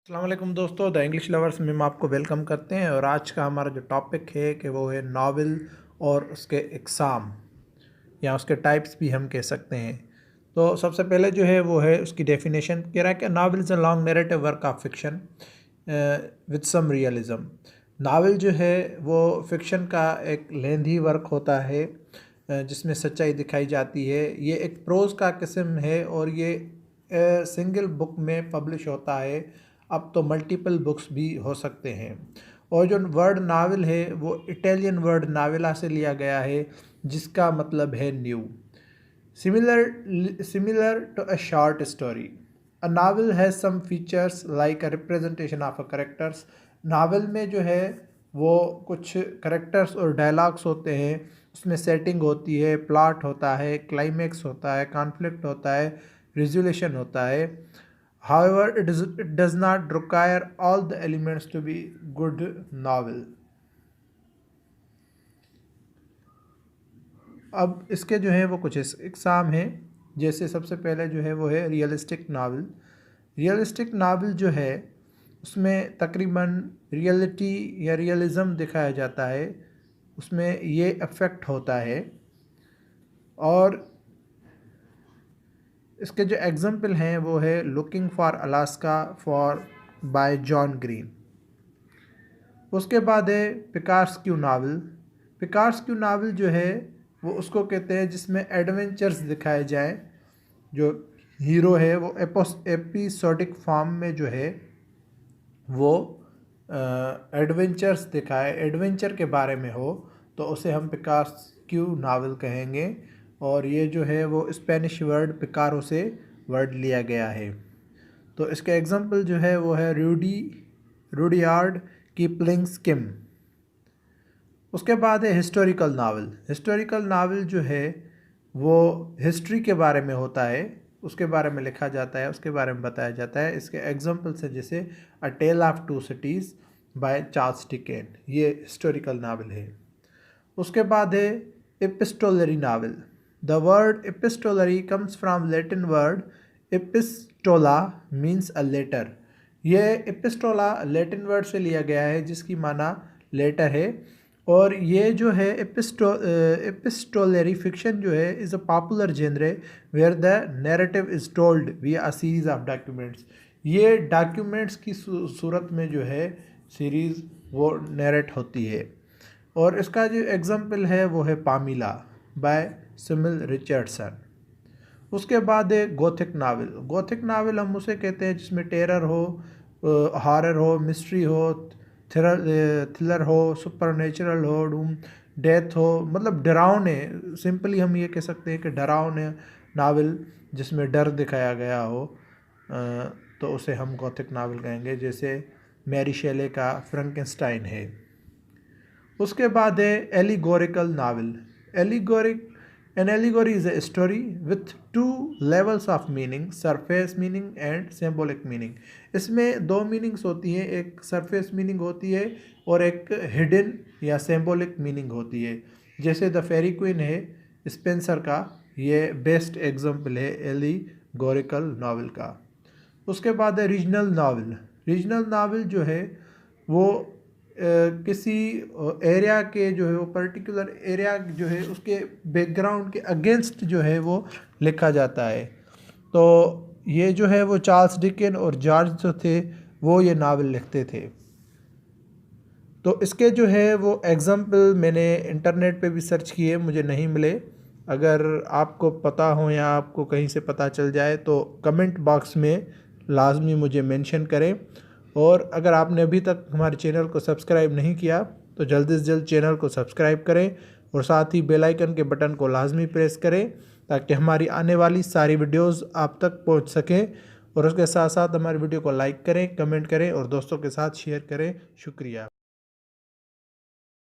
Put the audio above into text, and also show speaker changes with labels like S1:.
S1: अस्सलाम वालेकुम दोस्तों, द इंग्लिश लवर्स में हम आपको वेलकम करते हैं। और आज का हमारा जो टॉपिक है कि वो है नावल और उसके इक़साम या उसके टाइप्स भी हम कह सकते हैं। तो सबसे पहले जो है वो है उसकी डेफिनेशन कह रहा है कि novel is a long narrative work of fiction with some realism. Novel जो है वो फिक्शन का एक लेंथी वर्क होता है जिसमें सच्चाई दिखाई जाती है। ये एक प्रोज़ का किस्म है और ये सिंगल बुक में पब्लिश होता है। अब तो मल्टीपल बुक्स भी हो सकते हैं। और जो वर्ड नावल है वो इटालियन वर्ड नावेला से लिया गया है जिसका मतलब है new. Similar to a short story, a novel has some features like a representation of a characters. Novel में जो है वो कुछ करेक्टर्स और डायलॉग्स होते हैं, उसमें सेटिंग होती है, प्लॉट होता है, क्लाइमेक्स होता है, कॉन्फ्लिक्ट होता है, रिजोल्यूशन होता है। However, it does not require all the elements to be good novel. अब इसके जो है वो कुछ इकसाम हैं। जैसे सबसे पहले जो है वो है रियलिस्टिक नावल। रियलिस्टिक नावल जो है उसमें तकरीबन रियलिटी या रियलिज़म दिखाया जाता है, उसमें ये अफेक्ट होता है। और इसके जो एग्जाम्पल हैं वो है looking for Alaska for bye John green. उसके बाद है पिकार्स्क्यू नावल। पिकार्स्क्यू नावल जो है वो उसको कहते हैं जिसमें एडवेंचर्स दिखाए जाएं। जो हीरो है वो एपिसोडिक फॉर्म में जो है वो एडवेंचर्स दिखाए, एडवेंचर के बारे में हो, तो उसे हम पिकार्स्क्यू नावल कहेंगे। और ये जो है वो स्पेनिश वर्ड पिकारो से वर्ड लिया गया है। तो इसके एग्जांपल जो है वो है रूडियार्ड कीपलिंग्स किम। उसके बाद है हिस्टोरिकल नावल। हिस्टोरिकल नावल जो है वो हिस्ट्री के बारे में होता है, उसके बारे में लिखा जाता है, उसके बारे में बताया जाता है। इसके एग्जांपल्स है जैसे a tale of two cities by Charles Dicken, ये हिस्टोरिकल नावल है। उसके बाद है epistolary novel. The word epistolary comes from Latin word epistola means a letter. ये एपिस्टोला लैटिन वर्ड से लिया गया है जिसकी माना लेटर है। और ये जो है एपिस्टोलरी फिक्शन जो है is a popular genre where the narrative is told via a series of documents. ये डॉक्यूमेंट्स की सूरत में जो है सीरीज़ वो नैरेट होती है। और इसका जो एग्जांपल है वो है पामिला बाय सिमिल रिचर्डसन। उसके बाद है गोथिक नावल। गोथिक नावल हम उसे कहते हैं जिसमें टेरर हो, हॉरर हो, मिस्ट्री हो, थ्रिलर हो, सुपरनेचुरल हो, डूम डेथ हो, मतलब डरावने। सिंपली हम ये कह सकते हैं कि डरावने नावल जिसमें डर दिखाया गया हो, तो उसे हम गोथिक नावल कहेंगे। जैसे मैरी शेले का फ्रैंकेनस्टाइन है। उसके बाद है allegorical novel. An allegory is a story with two levels of meaning, surface meaning and symbolic meaning. इसमें दो मीनिंग्स होती हैं, एक सरफेस मीनिंग होती है और एक हिडन या सिंबॉलिक मीनिंग होती है। जैसे द फेरी क्वीन है स्पेंसर का, ये बेस्ट एग्जाम्पल है एलिगोरिकल नावल का। उसके बाद है रीजनल नावल। रीजनल नावल जो है वो किसी एरिया के जो है वो पर्टिकुलर एरिया जो है उसके बैकग्राउंड के अगेंस्ट जो है वो लिखा जाता है। तो ये जो है वो चार्ल्स डिकेन और जॉर्ज जो थे वो ये नावल लिखते थे। तो इसके जो है वो एग्जाम्पल मैंने इंटरनेट पे भी सर्च किए, मुझे नहीं मिले। अगर आपको पता हो या आपको कहीं से पता चल जाए तो कमेंट बॉक्स में लाजमी मुझे मेंशन करें। और अगर आपने अभी तक हमारे चैनल को सब्सक्राइब नहीं किया तो जल्दी से जल्द चैनल को सब्सक्राइब करें और साथ ही बेल आइकन के बटन को लाजमी प्रेस करें ताकि हमारी आने वाली सारी वीडियोस आप तक पहुंच सकें। और उसके साथ साथ हमारी वीडियो को लाइक करें, कमेंट करें और दोस्तों के साथ शेयर करें। शुक्रिया।